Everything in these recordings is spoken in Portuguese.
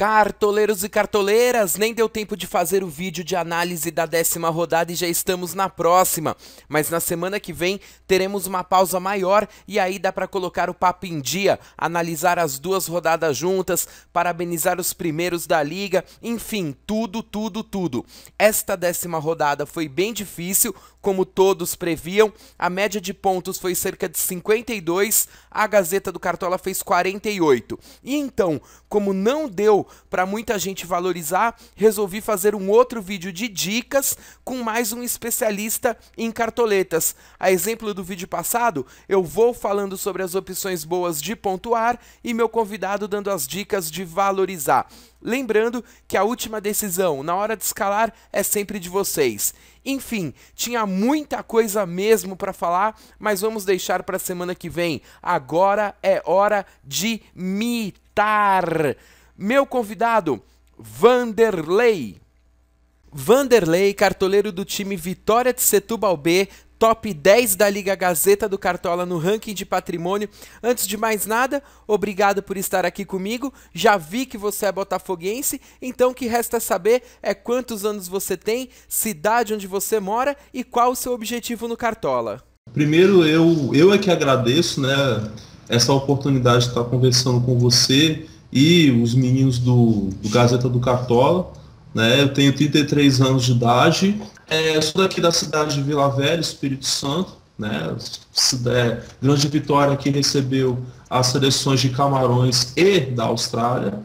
Cartoleiros e cartoleiras, nem deu tempo de fazer o vídeo de análise da 10ª rodada e já estamos na próxima. Mas na semana que vem teremos uma pausa maior e aí dá para colocar o papo em dia, analisar as duas rodadas juntas, parabenizar os primeiros da liga, enfim, tudo. Esta 10ª rodada foi bem difícil, como todos previam, a média de pontos foi cerca de 52, a Gazeta do Cartola fez 48. E então, como não deu para muita gente valorizar, resolvi fazer um outro vídeo de dicas com mais um especialista em cartoletas. A exemplo do vídeo passado, eu vou falando sobre as opções boas de pontuar e meu convidado dando as dicas de valorizar. Lembrando que a última decisão na hora de escalar é sempre de vocês. Enfim, tinha muita coisa mesmo para falar, mas vamos deixar para a semana que vem. Agora é hora de mitar. Meu convidado, Vanderlei. Vanderlei, cartoleiro do time Vitória de Setúbal B, top 10 da Liga Gazeta do Cartola no ranking de patrimônio. Antes de mais nada, obrigado por estar aqui comigo. Já vi que você é botafoguense, então o que resta saber é quantos anos você tem, cidade onde você mora e qual o seu objetivo no Cartola. Primeiro, eu é que agradeço, né, essa oportunidade de estar conversando com você e os meninos do Gazeta do Cartola. Né, eu tenho 33 anos de idade, sou daqui da cidade de Vila Velha, Espírito Santo, né, grande Vitória que recebeu as seleções de Camarões e da Austrália,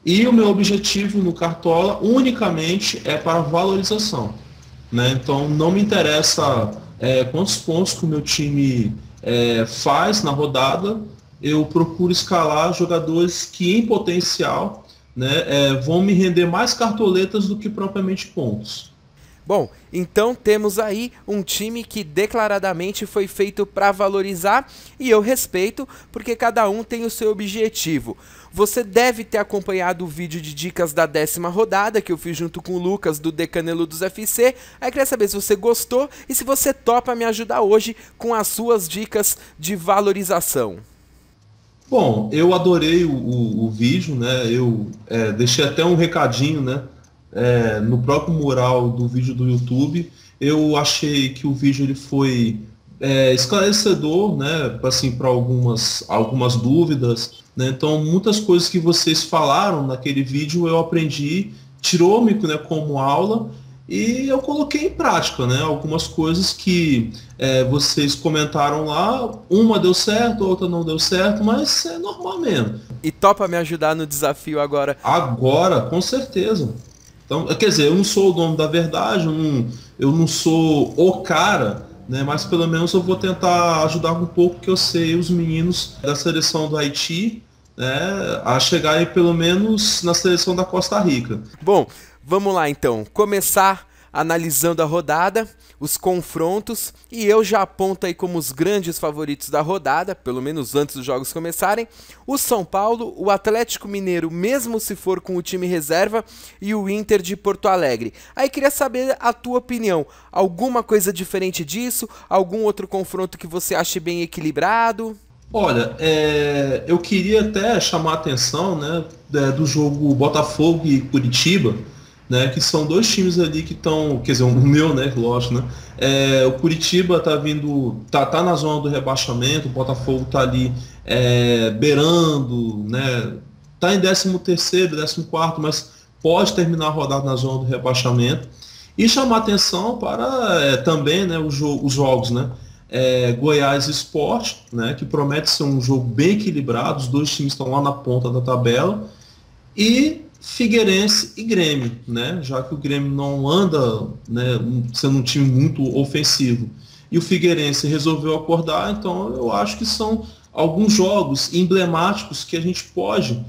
e o meu objetivo no Cartola unicamente é para valorização, né, então não me interessa quantos pontos que o meu time faz na rodada, eu procuro escalar jogadores que em potencial, né, vão me render mais cartoletas do que propriamente pontos. Bom, então temos aí um time que declaradamente foi feito para valorizar e eu respeito porque cada um tem o seu objetivo. Você deve ter acompanhado o vídeo de dicas da 10ª rodada que eu fiz junto com o Lucas do Decaneludos FC. Aí queria saber se você gostou e se você topa me ajudar hoje com as suas dicas de valorização. Bom, eu adorei o vídeo, né? Eu deixei até um recadinho, né? No próprio mural do vídeo do YouTube. Eu achei que o vídeo ele foi esclarecedor, né? Assim, para algumas dúvidas, né? Então, muitas coisas que vocês falaram naquele vídeo eu aprendi, tirou-me, né, como aula. E eu coloquei em prática, né? Algumas coisas que vocês comentaram lá, uma deu certo, outra não deu certo, mas é normal mesmo. E topa me ajudar no desafio agora? Agora, com certeza. Então, quer dizer, eu não sou o dono da verdade, eu não sou o cara, né? Mas pelo menos eu vou tentar ajudar um pouco que eu sei os meninos da seleção do Haiti, né, a chegarem pelo menos na seleção da Costa Rica. Bom, vamos lá então, começar analisando a rodada, os confrontos, e eu já aponto aí como os grandes favoritos da rodada, pelo menos antes dos jogos começarem, o São Paulo, o Atlético Mineiro, mesmo se for com o time reserva, e o Inter de Porto Alegre. Aí queria saber a tua opinião, alguma coisa diferente disso, algum outro confronto que você ache bem equilibrado? Olha, eu queria até chamar a atenção, né, do jogo Botafogo e Curitiba, né, que são dois times ali que estão, quer dizer, o meu, né, lógico, né, o Curitiba tá na zona do rebaixamento, o Botafogo tá ali beirando, né, tá em 13º, 14º, mas pode terminar a rodada na zona do rebaixamento, e chamar atenção para também, né, os jogos, né, Goiás Sport, né, que promete ser um jogo bem equilibrado, os dois times estão lá na ponta da tabela, e Figueirense e Grêmio, né, já que o Grêmio não anda, né, sendo um time muito ofensivo, e o Figueirense resolveu acordar, então eu acho que são alguns jogos emblemáticos que a gente pode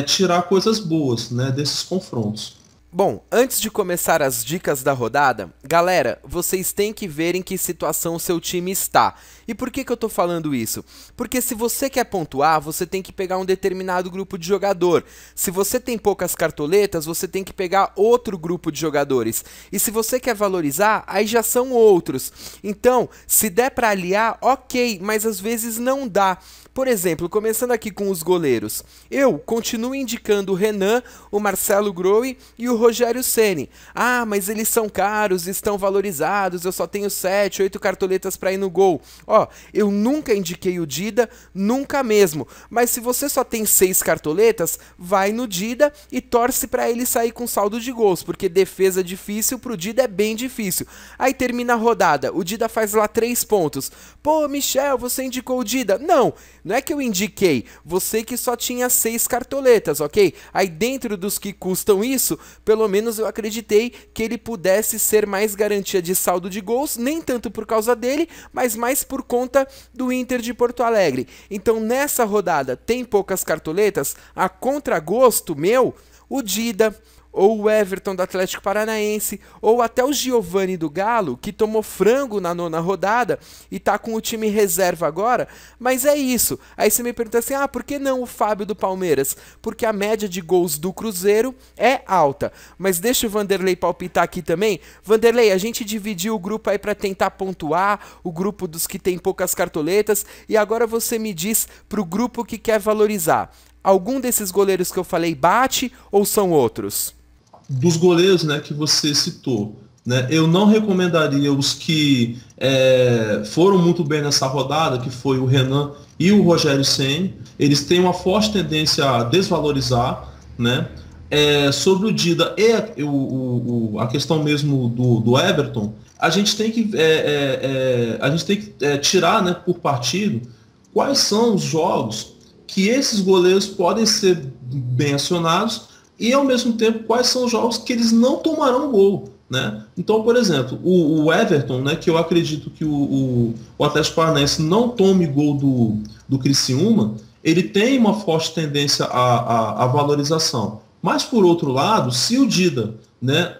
tirar coisas boas, né, desses confrontos. Bom, antes de começar as dicas da rodada, galera, vocês têm que ver em que situação o seu time está. E por que eu tô falando isso? Porque se você quer pontuar, você tem que pegar um determinado grupo de jogador. Se você tem poucas cartoletas, você tem que pegar outro grupo de jogadores. E se você quer valorizar, aí já são outros. Então, se der para aliar, ok, mas às vezes não dá. Por exemplo, começando aqui com os goleiros, eu continuo indicando o Renan, o Marcelo Groi e o Rogério Ceni. Ah, mas eles são caros, estão valorizados, eu só tenho 7, 8 cartoletas para ir no gol. Ó, eu nunca indiquei o Dida, nunca mesmo. Mas se você só tem 6 cartoletas, vai no Dida e torce para ele sair com saldo de gols, porque defesa difícil pro Dida é bem difícil. Aí termina a rodada, o Dida faz lá 3 pontos. Pô, Michel, você indicou o Dida? Não é que eu indiquei, você que só tinha 6 cartoletas, ok? Aí dentro dos que custam isso, pelo menos eu acreditei que ele pudesse ser mais garantia de saldo de gols, nem tanto por causa dele, mas mais por conta do Inter de Porto Alegre. Então nessa rodada tem poucas cartoletas, a contragosto meu, o Dida, ou o Everton do Atlético Paranaense, ou até o Giovani do Galo, que tomou frango na 9ª rodada e tá com o time reserva agora, mas é isso. Aí você me pergunta assim, por que não o Fábio do Palmeiras? Porque a média de gols do Cruzeiro é alta. Mas deixa o Vanderlei palpitar aqui também. Vanderlei, a gente dividiu o grupo aí para tentar pontuar, o grupo dos que tem poucas cartoletas, e agora você me diz pro grupo que quer valorizar. Algum desses goleiros que eu falei bate ou são outros? Dos goleiros, né, que você citou, né, eu não recomendaria os que foram muito bem nessa rodada, que foi o Renan e o Rogério Ceni. Eles têm uma forte tendência a desvalorizar, né? Sobre o Dida e a questão mesmo do Everton, a gente tem que tirar, né, por partido quais são os jogos que esses goleiros podem ser bem acionados e, ao mesmo tempo, quais são os jogos que eles não tomarão gol, né? Então, por exemplo, o Everton, né, que eu acredito que o Atlético Paranaense não tome gol do Criciúma, ele tem uma forte tendência à valorização. Mas, por outro lado, se o Dida, né,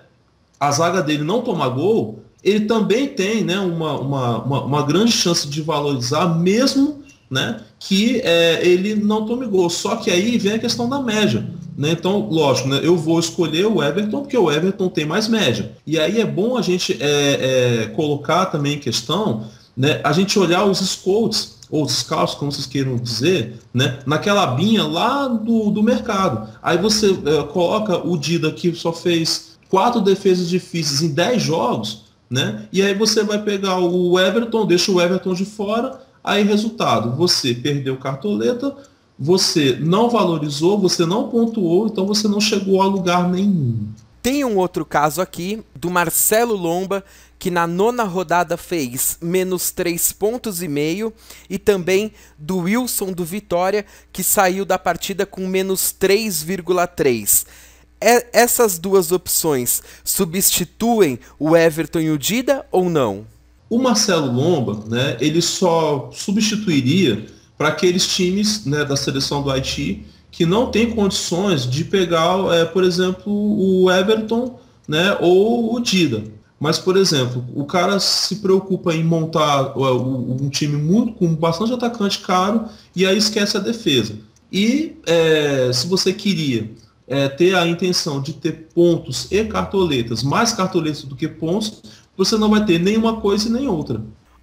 a zaga dele não tomar gol, ele também tem, né, uma grande chance de valorizar, mesmo, né, que ele não tome gol. Só que aí vem a questão da média. Né? Então, lógico, né, eu vou escolher o Everton porque o Everton tem mais média. E aí é bom a gente colocar também em questão, né, a gente olhar os scouts, ou os scouts, como vocês queiram dizer, né, naquela abinha lá do mercado. Aí você coloca o Dida que só fez 4 defesas difíceis em 10 jogos, né, e aí você vai pegar o Everton, deixa o Everton de fora, aí resultado, você perdeu cartoleta, você não valorizou, você não pontuou, então você não chegou a lugar nenhum. Tem um outro caso aqui, do Marcelo Lomba, que na 9ª rodada fez menos 3,5 pontos, e também do Wilson do Vitória, que saiu da partida com menos 3,3. Essas duas opções substituem o Everton e o Dida ou não? O Marcelo Lomba, né, ele só substituiria para aqueles times, né, da seleção do Haiti que não tem condições de pegar, por exemplo, o Everton, né, ou o Dida. Mas, por exemplo, o cara se preocupa em montar um time com bastante atacante caro e aí esquece a defesa. E se você queria ter a intenção de ter pontos e cartoletas, mais cartoletas do que pontos, você não vai ter nenhuma coisa e nem outra.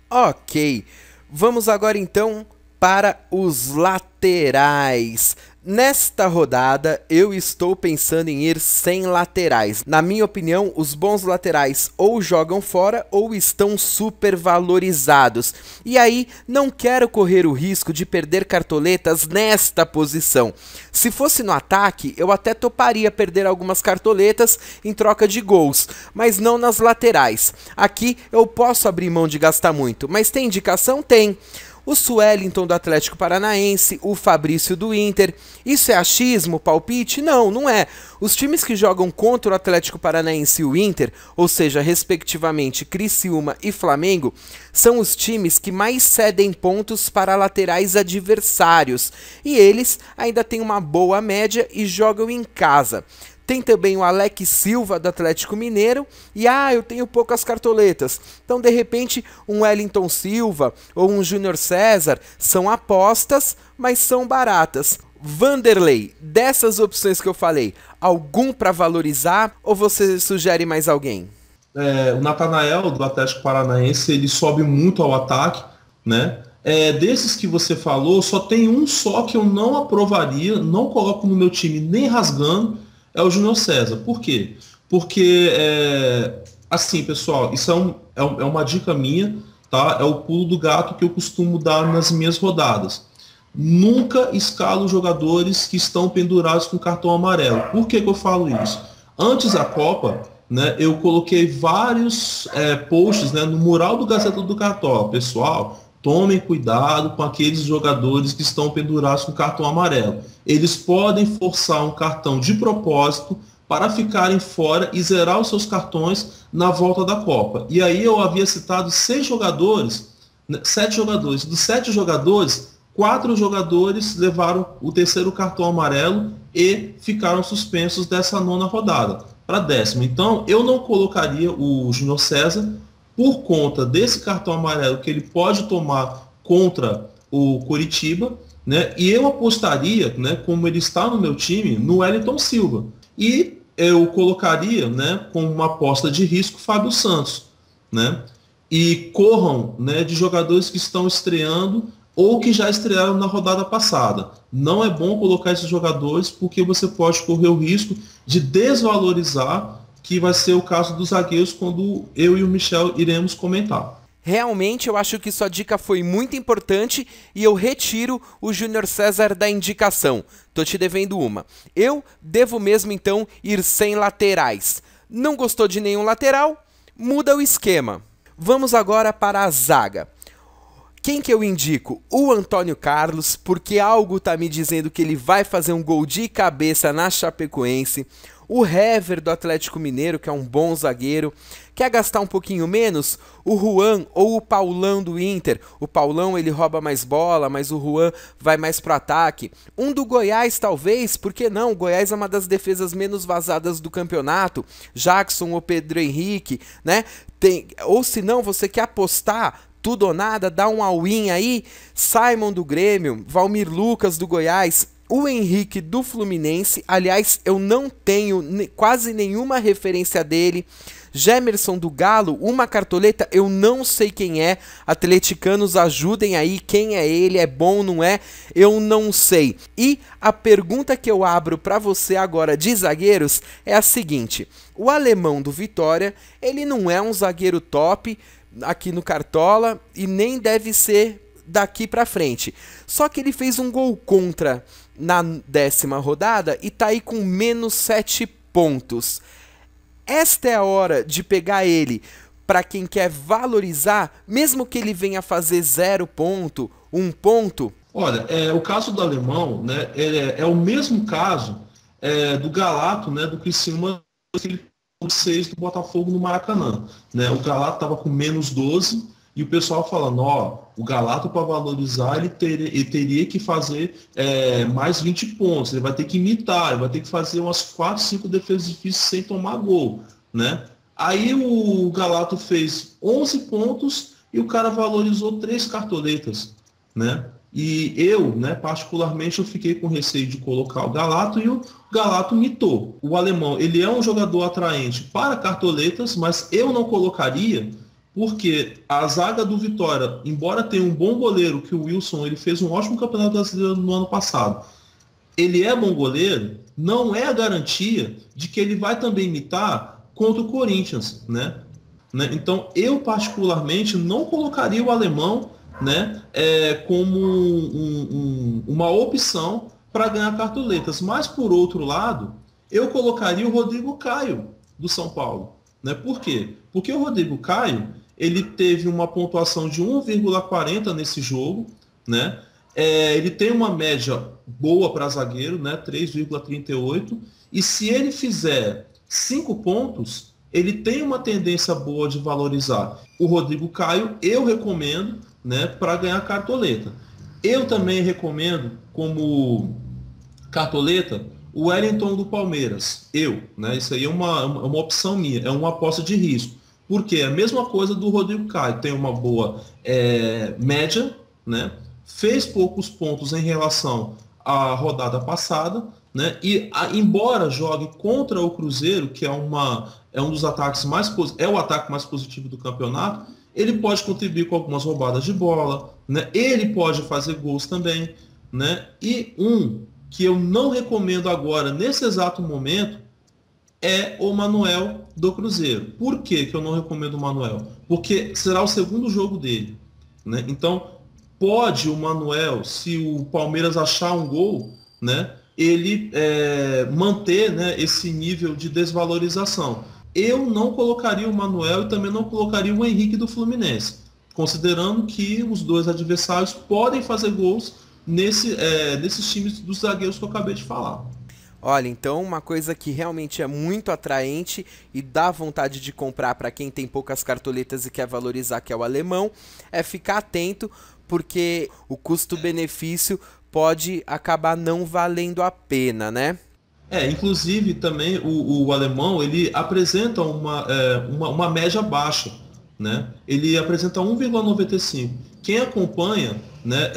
Ok, vamos agora então para os laterais. Nesta rodada, eu estou pensando em ir sem laterais. Na minha opinião, os bons laterais ou jogam fora ou estão super valorizados. E aí, não quero correr o risco de perder cartoletas nesta posição. Se fosse no ataque, eu até toparia perder algumas cartoletas em troca de gols, mas não nas laterais. Aqui eu posso abrir mão de gastar muito, mas tem indicação? Tem. O Suellinton do Atlético Paranaense, o Fabrício do Inter. Isso é achismo, palpite? Não, não é. Os times que jogam contra o Atlético Paranaense e o Inter, ou seja, respectivamente Criciúma e Flamengo, são os times que mais cedem pontos para laterais adversários. E eles ainda têm uma boa média e jogam em casa. Tem também o Alex Silva do Atlético Mineiro e eu tenho poucas cartoletas. Então de repente um Wellington Silva ou um Júnior César são apostas, mas são baratas. Vanderlei, dessas opções que eu falei, algum para valorizar ou você sugere mais alguém? O Natanael do Atlético Paranaense, ele sobe muito ao ataque, né? Desses que você falou, só tem um só que eu não aprovaria, não coloco no meu time nem rasgando, é o Júnior César. Por quê? Porque, assim, pessoal, isso é uma dica minha, tá? É o pulo do gato que eu costumo dar nas minhas rodadas. Nunca escalo jogadores que estão pendurados com cartão amarelo. Por que eu falo isso? Antes da Copa, né, eu coloquei vários posts, né, no mural do Gazeta do Cartola. Pessoal, tomem cuidado com aqueles jogadores que estão pendurados com cartão amarelo. Eles podem forçar um cartão de propósito para ficarem fora e zerar os seus cartões na volta da Copa. E aí eu havia citado 6 jogadores, 7 jogadores. Dos 7 jogadores, 4 jogadores levaram o terceiro cartão amarelo e ficaram suspensos dessa 9ª rodada para 10ª. Então, eu não colocaria o Júnior César por conta desse cartão amarelo que ele pode tomar contra o Coritiba, né? E eu apostaria, né, como ele está no meu time, no Wellington Silva. E eu colocaria, né, como uma aposta de risco, Fábio Santos, né? E corram, né, de jogadores que estão estreando ou que já estrearam na rodada passada. Não é bom colocar esses jogadores porque você pode correr o risco de desvalorizar, que vai ser o caso dos zagueiros quando eu e o Michel iremos comentar. Realmente eu acho que sua dica foi muito importante e eu retiro o Júnior César da indicação. Tô te devendo uma. Eu devo mesmo então ir sem laterais. Não gostou de nenhum lateral? Muda o esquema. Vamos agora para a zaga. Quem que eu indico? O Antônio Carlos, porque algo tá me dizendo que ele vai fazer um gol de cabeça na Chapecoense. O Hever do Atlético Mineiro, que é um bom zagueiro. Quer gastar um pouquinho menos? O Juan ou o Paulão do Inter. O Paulão ele rouba mais bola, mas o Juan vai mais pro ataque. Um do Goiás talvez, por que não? O Goiás é uma das defesas menos vazadas do campeonato. Jackson ou Pedro Henrique, né? Ou se não, você quer apostar tudo ou nada, dá um all-in aí, Simon do Grêmio, Valmir Lucas do Goiás, o Henrique do Fluminense, aliás, eu não tenho quase nenhuma referência dele, Gemerson do Galo, uma cartoleta, eu não sei quem é, atleticanos ajudem aí, quem é ele, é bom, não é? Eu não sei. E a pergunta que eu abro para você agora de zagueiros é a seguinte, o alemão do Vitória, ele não é um zagueiro top, aqui no Cartola e nem deve ser daqui pra frente. Só que ele fez um gol contra na 10ª rodada e tá aí com menos 7 pontos. Esta é a hora de pegar ele para quem quer valorizar, mesmo que ele venha fazer 0 ponto, 1 ponto. Olha, o caso do alemão, né, é o mesmo caso do Galato, né, do Criciúma, que ele 6 do Botafogo no Maracanã, né? O Galato estava com menos 12 e o pessoal falando, o Galato para valorizar ele teria que fazer mais 20 pontos, ele vai ter que imitar, ele vai ter que fazer umas 4, 5 defesas difíceis sem tomar gol, né? Aí o Galato fez 11 pontos e o cara valorizou 3 cartoletas, né? E eu, né, particularmente, eu fiquei com receio de colocar o Galato e o Galato mitou. O alemão, ele é um jogador atraente para cartoletas, mas eu não colocaria porque a zaga do Vitória, embora tenha um bom goleiro, que o Wilson, ele fez um ótimo campeonato brasileiro no ano passado, ele é bom goleiro, não é a garantia de que ele vai também imitar contra o Corinthians, né? Então, eu particularmente não colocaria o alemão, né, como uma opção para ganhar cartoletas. Mas, por outro lado, eu colocaria o Rodrigo Caio, do São Paulo. Né? Por quê? Porque o Rodrigo Caio ele teve uma pontuação de 1,40 nesse jogo. Né? Ele tem uma média boa para zagueiro, né, 3,38. E se ele fizer 5 pontos, ele tem uma tendência boa de valorizar. O Rodrigo Caio, eu recomendo, né, para ganhar cartoleta. Eu também recomendo como cartoleta O Wellington do Palmeiras, né? Isso aí é uma opção minha, é uma aposta de risco. Porque é a mesma coisa do Rodrigo Caio, tem uma boa média, né? Fez poucos pontos em relação à rodada passada, né? E embora jogue contra o Cruzeiro, que é um dos ataques é o ataque mais positivo do campeonato, ele pode contribuir com algumas roubadas de bola, né? Ele pode fazer gols também, né? E que eu não recomendo agora, nesse exato momento, é o Manuel do Cruzeiro. Por que eu não recomendo o Manuel? Porque será o segundo jogo dele, né? Então, pode o Manuel, se o Palmeiras achar um gol, né, ele manter, né, esse nível de desvalorização. Eu não colocaria o Manuel e também não colocaria o Henrique do Fluminense, considerando que os dois adversários podem fazer gols nesses times dos zagueiros que eu acabei de falar. Olha, então uma coisa que realmente é muito atraente e dá vontade de comprar para quem tem poucas cartoletas e quer valorizar, que é o alemão, é ficar atento, porque o custo-benefício pode acabar não valendo a pena, né? Inclusive também o alemão, ele apresenta uma média baixa, né? Ele apresenta 1,95. Quem acompanha, né,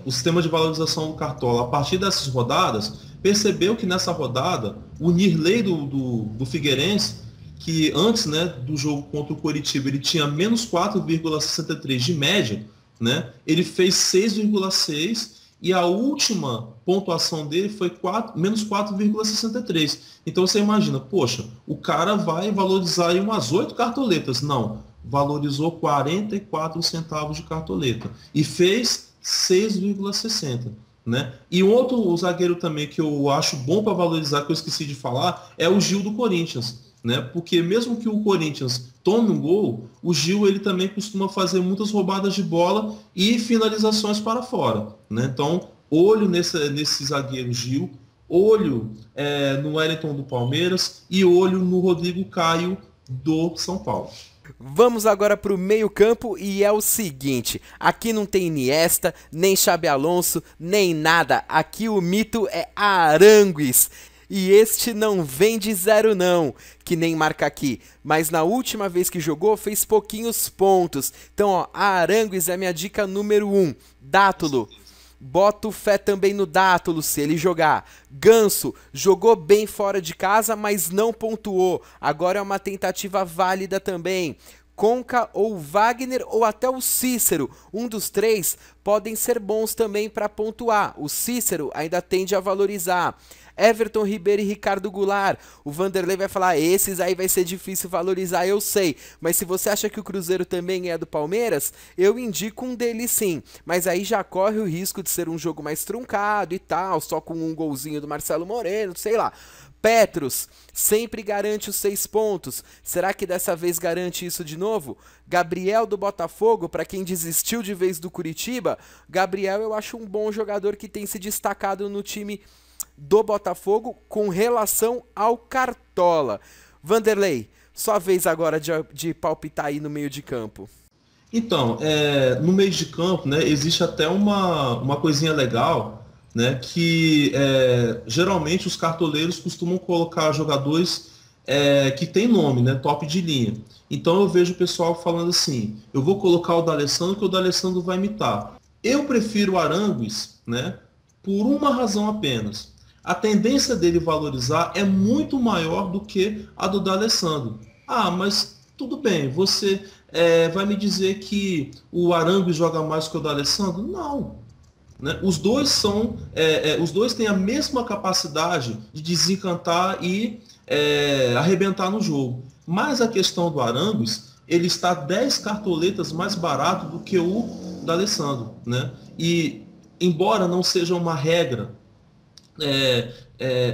o sistema de valorização do Cartola a partir dessas rodadas, percebeu que nessa rodada, o Nirley do Figueirense, que antes, né, do jogo contra o Coritiba, ele tinha menos 4,63 de média, né? Ele fez 6,6 e a última pontuação dele foi menos 4,63. Então você imagina, poxa, o cara vai valorizar aí umas 8 cartoletas. Não, valorizou 44 centavos de cartoleta e fez 6,60. Né? E outro zagueiro também que eu acho bom para valorizar, que eu esqueci de falar, é o Gil do Corinthians, né? Porque mesmo que o Corinthians tome um gol, o Gil ele também costuma fazer muitas roubadas de bola e finalizações para fora, né? Então, olho nesse zagueiro Gil, olho no Wellington do Palmeiras e olho no Rodrigo Caio do São Paulo. Vamos agora para o meio-campo e é o seguinte: aqui não tem Iniesta, nem Xabi Alonso, nem nada. Aqui o mito é Arangues. E este não vem de zero não, que nem marca aqui. Mas na última vez que jogou fez pouquinhos pontos. Então, ó, Arangues é minha dica número 1. Dátulo. Boto fé também no Dátulo se ele jogar. Ganso, jogou bem fora de casa, mas não pontuou. Agora é uma tentativa válida também. Conca ou Wagner ou até o Cícero, um dos três podem ser bons também para pontuar. O Cícero ainda tende a valorizar. Everton Ribeiro e Ricardo Goulart. O Vanderlei vai falar, esses aí vai ser difícil valorizar, eu sei. Mas se você acha que o Cruzeiro também é do Palmeiras, eu indico um deles sim. Mas aí já corre o risco de ser um jogo mais truncado e tal, só com um golzinho do Marcelo Moreno, sei lá. Petros sempre garante os 6 pontos. Será que dessa vez garante isso de novo? Gabriel do Botafogo, para quem desistiu de vez do Curitiba, Gabriel eu acho um bom jogador que tem se destacado no time do Botafogo com relação ao Cartola. Vanderlei, sua vez agora de palpitar aí no meio de campo. Então, no meio de campo, né, existe até uma coisinha legal, né, que geralmente os cartoleiros costumam colocar jogadores que tem nome, né, top de linha. Então eu vejo o pessoal falando assim, eu vou colocar o D'Alessandro que o D'Alessandro vai imitar. Eu prefiro o Arangues, né, por uma razão apenas. A tendência dele valorizar é muito maior do que a do D'Alessandro. Ah, mas tudo bem, você vai me dizer que o Arangues joga mais que o D'Alessandro? Não. Né? Os dois têm a mesma capacidade de desencantar e arrebentar no jogo. Mas a questão do Arangues, ele está 10 cartoletas mais barato do que o D'Alessandro. Né? E embora não seja uma regra,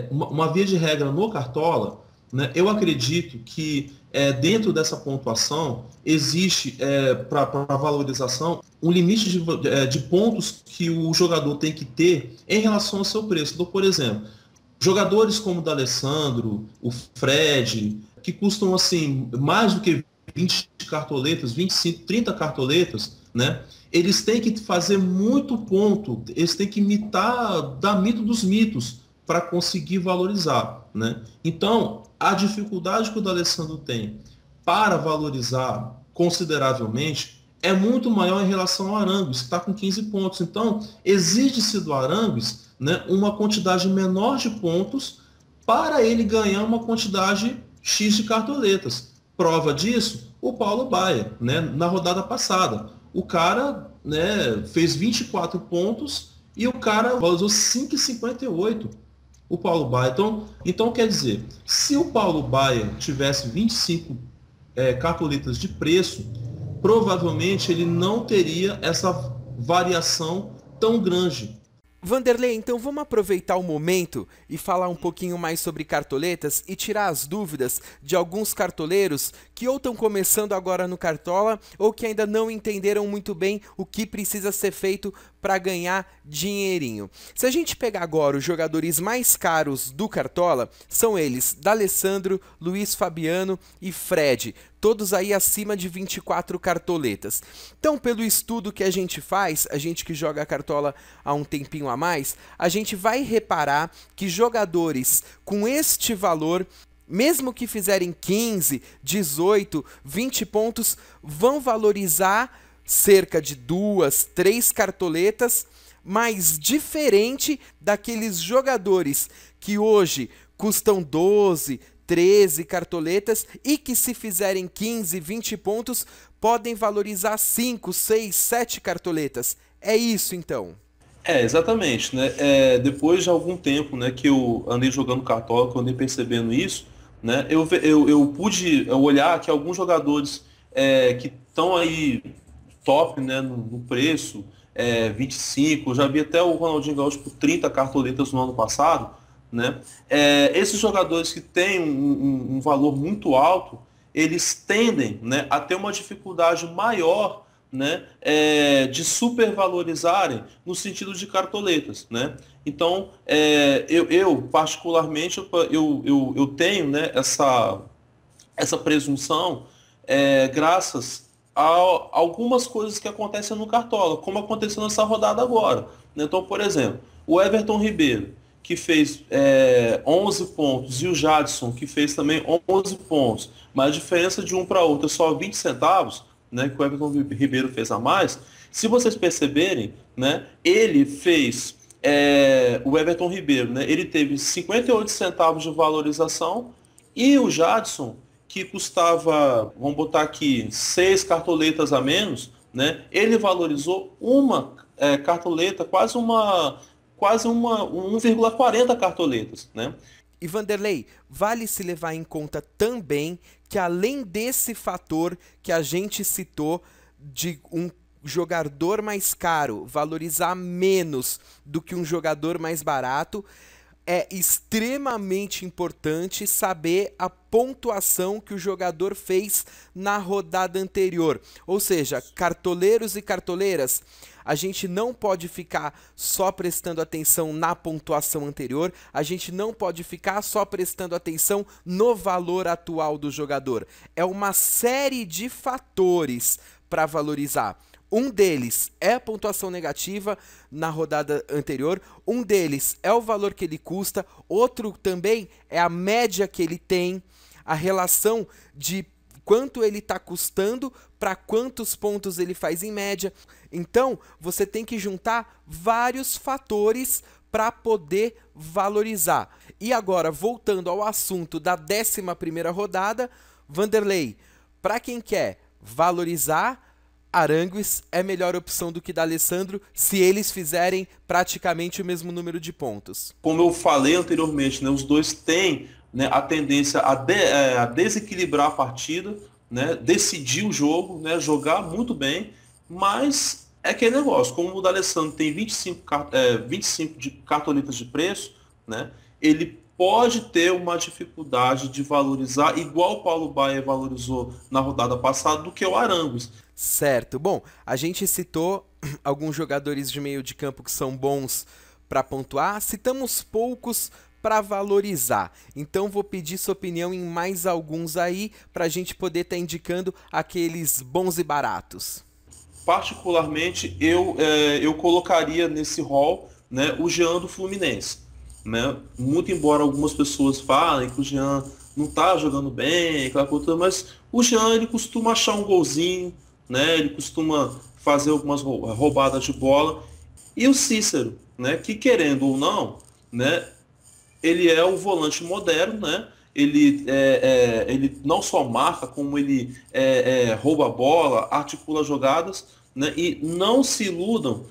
uma via de regra no Cartola, né, eu acredito que dentro dessa pontuação existe para valorização um limite de pontos que o jogador tem que ter em relação ao seu preço. Então, por exemplo, jogadores como o D'Alessandro, o Fred, que custam assim mais do que 20 cartoletas, 25, 30 cartoletas, né? Eles têm que fazer muito ponto, eles têm que imitar da mito dos mitos, para conseguir valorizar, né? Então, a dificuldade que o D'Alessandro tem para valorizar consideravelmente é muito maior em relação ao Arangues, que está com 15 pontos. Então, exige-se do Arangues, né, uma quantidade menor de pontos para ele ganhar uma quantidade X de cartoletas. Prova disso, o Paulo Baia, né, na rodada passada. O cara, né, fez 24 pontos e o cara valorizou 5,58. O Paulo Baia. Então, quer dizer, se o Paulo Baia tivesse 25 cartoletas de preço, provavelmente ele não teria essa variação tão grande. Vanderlei, então vamos aproveitar o momento e falar um pouquinho mais sobre cartoletas e tirar as dúvidas de alguns cartoleiros que ou estão começando agora no Cartola ou que ainda não entenderam muito bem o que precisa ser feito para ganhar dinheirinho. Se a gente pegar agora os jogadores mais caros do Cartola, são eles D'Alessandro, Luiz Fabiano e Fred, todos aí acima de 24 cartoletas. Então, pelo estudo que a gente faz, a gente que joga Cartola há um tempinho a mais, a gente vai reparar que jogadores com este valor, mesmo que fizerem 15, 18, 20 pontos, vão valorizar cerca de 2, 3 cartoletas, mas diferente daqueles jogadores que hoje custam 12, 13 cartoletas e que se fizerem 15, 20 pontos, podem valorizar 5, 6, 7 cartoletas. É isso então? Exatamente, né? Depois de algum tempo, né, que eu andei jogando Cartola, que eu andei percebendo isso, né, eu pude olhar que alguns jogadores que estão aí top, né, no preço, 25, eu já vi até o Ronaldinho Gaúcho por 30 cartoletas no ano passado, né? Esses jogadores que têm um valor muito alto, eles tendem, né, a ter uma dificuldade maior, né, de supervalorizarem no sentido de cartoletas, né? Então, eu particularmente, eu tenho, né, essa presunção graças a algumas coisas que acontecem no Cartola, como aconteceu nessa rodada agora, né? Então, por exemplo, o Everton Ribeiro, que fez 11 pontos, e o Jadson, que fez também 11 pontos, mas a diferença de um para outro é só 20 centavos, né, que o Everton Ribeiro fez a mais. Se vocês perceberem, né, ele fez, o Everton Ribeiro, né, ele teve 58 centavos de valorização, e o Jadson, que custava, vamos botar aqui, 6 cartoletas a menos, né, ele valorizou uma cartoleta, quase 1,40 cartoletas, né? E Vanderlei, vale se levar em conta também que além desse fator que a gente citou de um jogador mais caro valorizar menos do que um jogador mais barato, é extremamente importante saber a pontuação que o jogador fez na rodada anterior. Ou seja, cartoleiros e cartoleiras, a gente não pode ficar só prestando atenção na pontuação anterior, a gente não pode ficar só prestando atenção no valor atual do jogador. É uma série de fatores para valorizar. Um deles é a pontuação negativa na rodada anterior, um deles é o valor que ele custa, outro também é a média que ele tem, a relação de quanto ele está custando para quantos pontos ele faz em média. Então, você tem que juntar vários fatores para poder valorizar. E agora, voltando ao assunto da 11ª rodada, Vanderlei, para quem quer valorizar, Arangues é melhor opção do que D'Alessandro se eles fizerem praticamente o mesmo número de pontos. Como eu falei anteriormente, né, os dois têm, né, a tendência a desequilibrar a partida, né, decidir o jogo, né, jogar muito bem, mas é aquele negócio, como o D'Alessandro tem 25 de cartoletas de preço, né, ele pode ter uma dificuldade de valorizar, igual o Paulo Baia valorizou na rodada passada, do que o Arangues. Certo. Bom, a gente citou alguns jogadores de meio de campo que são bons para pontuar, citamos poucos para valorizar. Então vou pedir sua opinião em mais alguns aí para a gente poder estar indicando aqueles bons e baratos. Particularmente, eu colocaria nesse rol, né, o Jean do Fluminense. né? Muito embora algumas pessoas falem que o Jean não tá jogando bem, aquela coisa, mas o Jean ele costuma achar um golzinho, né? Ele costuma fazer algumas roubadas de bola. E o Cícero, né? Que querendo ou não, né? Ele é o volante moderno, né? Ele não só marca, como ele rouba a bola, articula jogadas, né? E não se iludam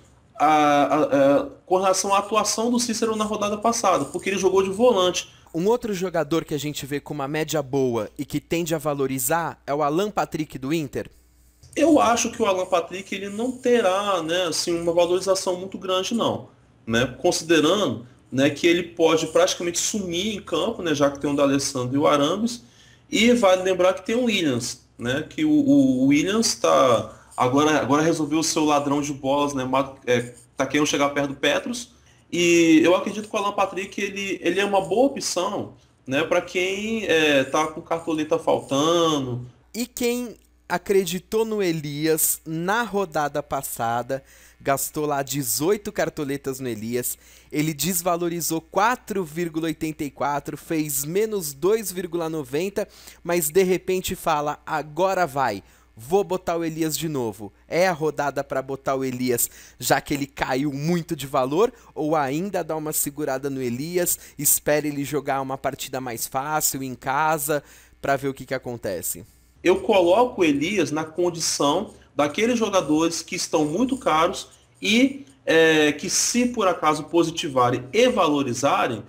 com relação à atuação do Cícero na rodada passada, porque ele jogou de volante. Um outro jogador que a gente vê com uma média boa e que tende a valorizar é o Alan Patrick do Inter. Eu acho que o Alan Patrick ele não terá, né, assim, uma valorização muito grande, não, né? Considerando, né, que ele pode praticamente sumir em campo, né, já que tem o D'Alessandro e o Arames, e vale lembrar que tem o Williams, né, que o Williams está agora resolveu o seu ladrão de bolas, né, tá querendo chegar perto do Petros, e eu acredito que o Alan Patrick ele é uma boa opção, né, para quem tá com cartoleta faltando. E quem acreditou no Elias na rodada passada, gastou lá 18 cartoletas no Elias, ele desvalorizou 4,84, fez menos 2,90, mas de repente fala, agora vai, vou botar o Elias de novo. É a rodada para botar o Elias, já que ele caiu muito de valor, ou ainda dá uma segurada no Elias, espera ele jogar uma partida mais fácil em casa, para ver o que acontece? Eu coloco o Elias na condição daqueles jogadores que estão muito caros e que, se por acaso positivarem e valorizarem,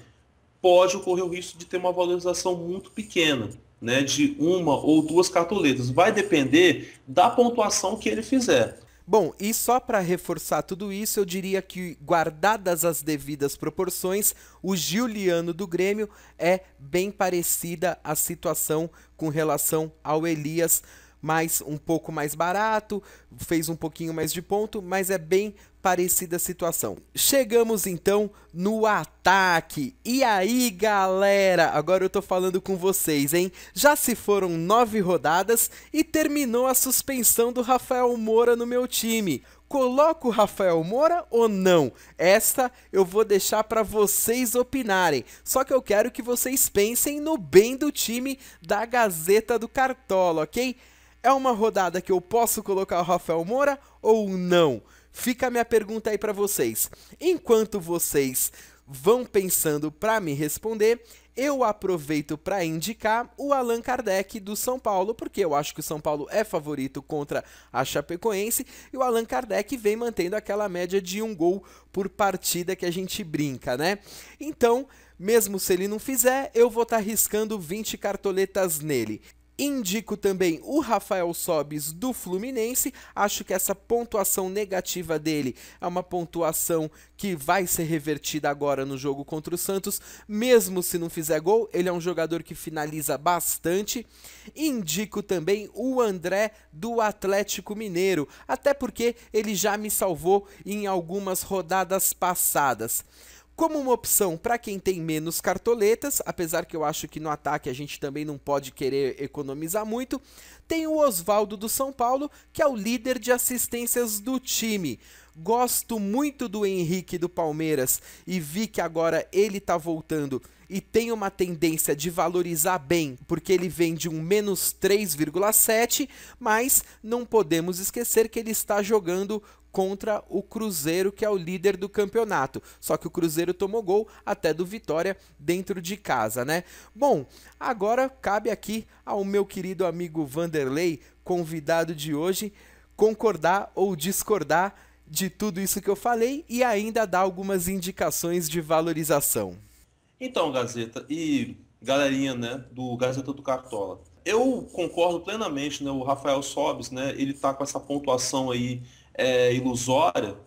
pode ocorrer o risco de ter uma valorização muito pequena, né, de uma ou duas cartoletas. Vai depender da pontuação que ele fizer. Bom, e só para reforçar tudo isso, eu diria que, guardadas as devidas proporções, o Giuliano do Grêmio é bem parecida a situação com relação ao Elias, mas um pouco mais barato, fez um pouquinho mais de ponto, mas é bem parecida a situação. Chegamos então no ataque. E aí, galera? Agora eu tô falando com vocês, hein? Já se foram 9 rodadas e terminou a suspensão do Rafael Moura no meu time. Coloco o Rafael Moura ou não? Esta eu vou deixar para vocês opinarem. Só que eu quero que vocês pensem no bem do time da Gazeta do Cartola, ok? É uma rodada que eu posso colocar o Rafael Moura ou não? Fica a minha pergunta aí para vocês. Enquanto vocês vão pensando para me responder, eu aproveito para indicar o Allan Kardec do São Paulo, porque eu acho que o São Paulo é favorito contra a Chapecoense, e o Allan Kardec vem mantendo aquela média de 1 gol por partida que a gente brinca, né? Então, mesmo se ele não fizer, eu vou estar arriscando 20 cartoletas nele. Indico também o Rafael Sobis do Fluminense, acho que essa pontuação negativa dele é uma pontuação que vai ser revertida agora no jogo contra o Santos, mesmo se não fizer gol, ele é um jogador que finaliza bastante. Indico também o André do Atlético Mineiro, até porque ele já me salvou em algumas rodadas passadas. Como uma opção para quem tem menos cartoletas, apesar que eu acho que no ataque a gente também não pode querer economizar muito, tem o Oswaldo do São Paulo, que é o líder de assistências do time. Gosto muito do Henrique do Palmeiras e vi que agora ele tá voltando e tem uma tendência de valorizar bem, porque ele vem de um menos 3,7, mas não podemos esquecer que ele está jogando contra o Cruzeiro, que é o líder do campeonato. Só que o Cruzeiro tomou gol até do Vitória dentro de casa, né? Bom, agora cabe aqui ao meu querido amigo Vanderlei, convidado de hoje, concordar ou discordar de tudo isso que eu falei e ainda dar algumas indicações de valorização. Então, Gazeta e galerinha, né, do Gazeta do Cartola, eu concordo plenamente, né, o Rafael Sobis, né, ele tá com essa pontuação aí ilusória,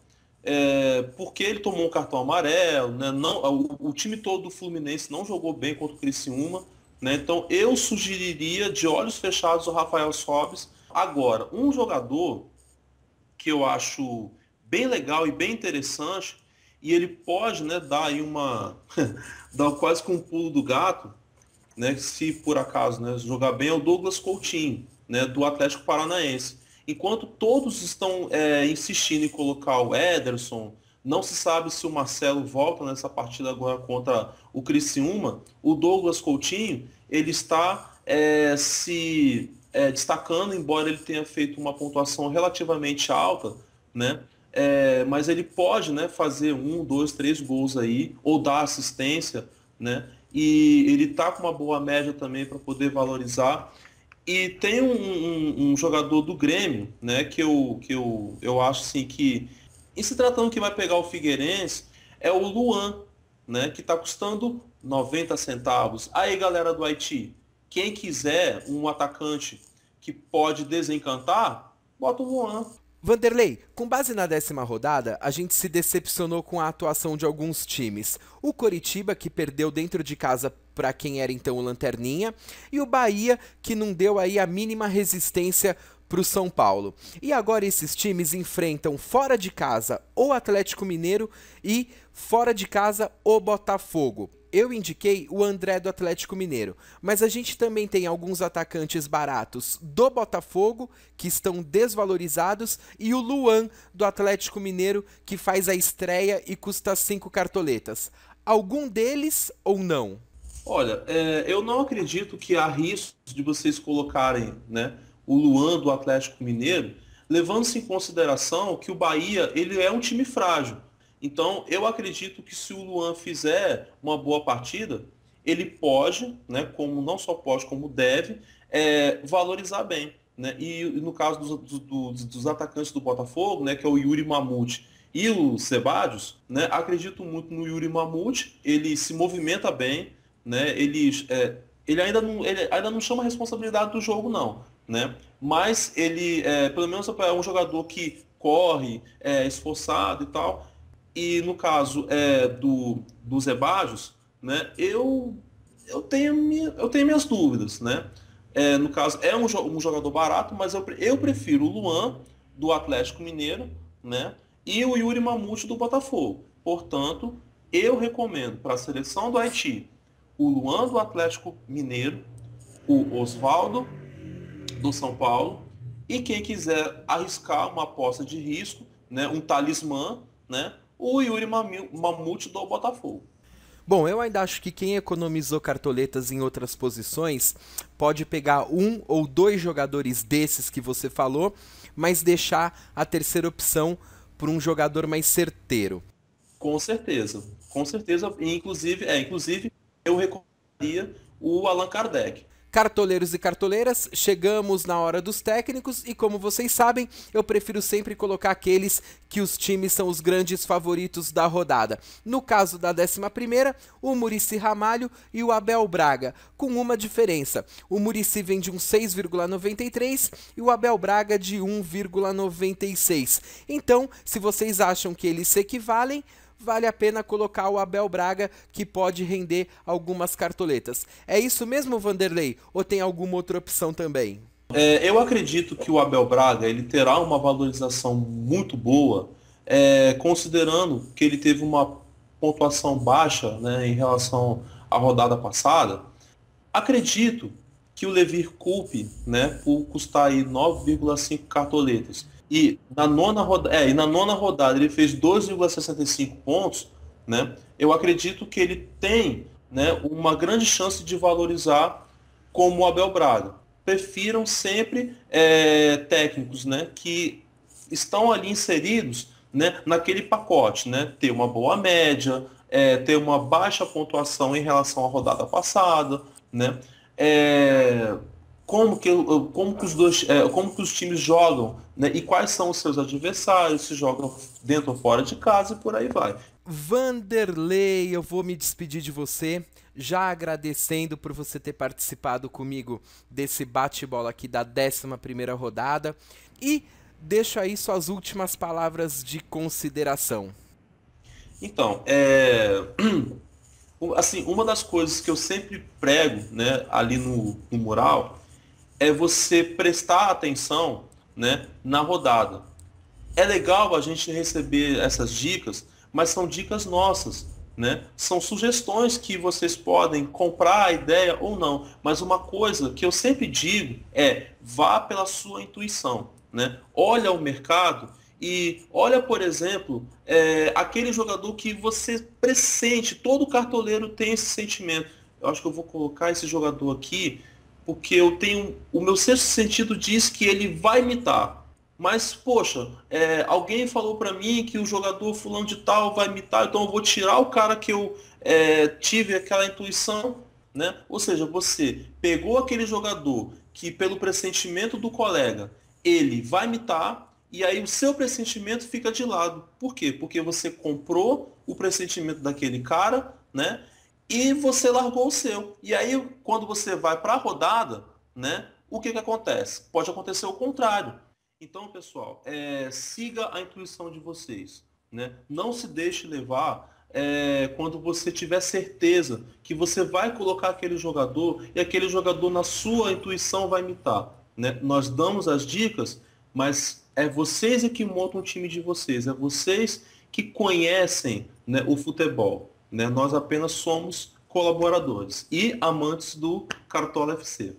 porque ele tomou um cartão amarelo, né, não, o time todo do Fluminense não jogou bem contra o Criciúma, né, então eu sugeriria de olhos fechados o Rafael Sobis. Agora, um jogador que eu acho bem legal e bem interessante, e ele pode, né, dar aí dar quase que um pulo do gato, né, se por acaso, né, jogar bem, é o Douglas Coutinho, né, do Atlético Paranaense. Enquanto todos estão insistindo em colocar o Ederson, Não se sabe se o Marcelo volta nessa partida agora contra o Criciúma. O Douglas Coutinho, ele está se destacando, embora ele tenha feito uma pontuação relativamente alta, né? Mas ele pode, né, fazer 1, 2, 3 gols aí, ou dar assistência, né? E ele está com uma boa média também para poder valorizar. E tem um jogador do Grêmio, né, que eu acho assim que, em se tratando que vai pegar o Figueirense, é o Luan, né, que está custando 90 centavos. Aí, galera do Haiti, quem quiser um atacante que pode desencantar, bota o Luan. Vanderlei, com base na 10ª rodada, a gente se decepcionou com a atuação de alguns times. O Coritiba, que perdeu dentro de casa para quem era então o Lanterninha, e o Bahia, que não deu aí a mínima resistência para o São Paulo. E agora esses times enfrentam fora de casa o Atlético Mineiro e fora de casa o Botafogo. Eu indiquei o André do Atlético Mineiro, mas a gente também tem alguns atacantes baratos do Botafogo, que estão desvalorizados, e o Luan do Atlético Mineiro, que faz a estreia e custa 5 cartoletas. Algum deles ou não? Olha, eu não acredito que há risco de vocês colocarem, né, o Luan do Atlético Mineiro, levando-se em consideração que o Bahia ele é um time frágil. Então, eu acredito que se o Luan fizer uma boa partida, ele pode, né, como não só pode, como deve, valorizar bem. Né? E no caso dos atacantes do Botafogo, né, que é o Yuri Mamute e o Sebadios, né, acredito muito no Yuri Mamute, ele se movimenta bem, né, ele ainda não chama a responsabilidade do jogo, não. Né? Mas ele, pelo menos, é um jogador que corre, é esforçado e tal. E no caso do Sebadios, né, eu tenho minhas dúvidas. Né? No caso, é um jogador barato, mas eu prefiro o Luan do Atlético Mineiro, né, e o Yuri Mamute do Botafogo. Portanto, eu recomendo para a seleção do Haiti o Luan do Atlético Mineiro, o Osvaldo do São Paulo, e quem quiser arriscar uma aposta de risco, né, um talismã, né, o Yuri Mamute do Botafogo. Bom, eu ainda acho que quem economizou cartoletas em outras posições pode pegar um ou dois jogadores desses que você falou, mas deixar a terceira opção por um jogador mais certeiro. Com certeza. Inclusive eu recomendaria o Allan Kardec. Cartoleiros e cartoleiras, chegamos na hora dos técnicos e, como vocês sabem, eu prefiro sempre colocar aqueles que os times são os grandes favoritos da rodada. No caso da 11ª, o Muricy Ramalho e o Abel Braga, com uma diferença. O Muricy vem de um 6,93 e o Abel Braga de 1,96. Então, se vocês acham que eles se equivalem, vale a pena colocar o Abel Braga, que pode render algumas cartoletas. É isso mesmo, Vanderlei? Ou tem alguma outra opção também? Eu acredito que o Abel Braga ele terá uma valorização muito boa, considerando que ele teve uma pontuação baixa, né, em relação à rodada passada. Acredito que o Levir Coupe, né, por custar aí 9,5 cartoletas, e na nona rodada ele fez 2,65 pontos, né? Eu acredito que ele tem, né, uma grande chance de valorizar como o Abel Braga. Prefiram sempre técnicos, né, que estão ali inseridos, né, naquele pacote, né? Ter uma boa média, ter uma baixa pontuação em relação à rodada passada, né? Como que os times jogam, né? E quais são os seus adversários, se jogam dentro ou fora de casa e por aí vai. Vanderlei, eu vou me despedir de você, já agradecendo por você ter participado comigo desse bate-bola aqui da 11ª rodada, e deixo aí suas últimas palavras de consideração. Então, assim, uma das coisas que eu sempre prego, né, ali no mural, é você prestar atenção, né, na rodada. É legal a gente receber essas dicas, mas são dicas nossas, né? São sugestões que vocês podem comprar a ideia ou não. Mas uma coisa que eu sempre digo é: vá pela sua intuição, né? Olha o mercado E olha, por exemplo, aquele jogador que você pressente, todo cartoleiro tem esse sentimento. Eu acho que eu vou colocar esse jogador aqui, porque eu tenho. O meu sexto sentido diz que ele vai imitar. Mas, poxa, alguém falou para mim que o jogador fulano de tal vai imitar, então eu vou tirar o cara que eu tive aquela intuição, né? Ou seja, você pegou aquele jogador que, pelo pressentimento do colega, ele vai imitar, e aí o seu pressentimento fica de lado. Por quê? Porque você comprou o pressentimento daquele cara, né? E você largou o seu. E aí, quando você vai para a rodada, né? O que acontece? Pode acontecer o contrário. Então, pessoal, siga a intuição de vocês, né? Não se deixe levar quando você tiver certeza que você vai colocar aquele jogador e aquele jogador na sua intuição vai imitar, né? Nós damos as dicas, mas é vocês que montam o time de vocês, é vocês que conhecem, né, o futebol, né? Nós apenas somos colaboradores e amantes do Cartola FC.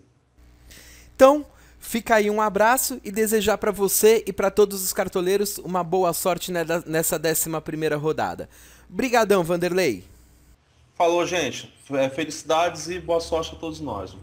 Então, fica aí um abraço e desejar para você e para todos os cartoleiros uma boa sorte nessa 11ª rodada. Brigadão, Vanderlei. Falou, gente. Felicidades e boa sorte a todos nós.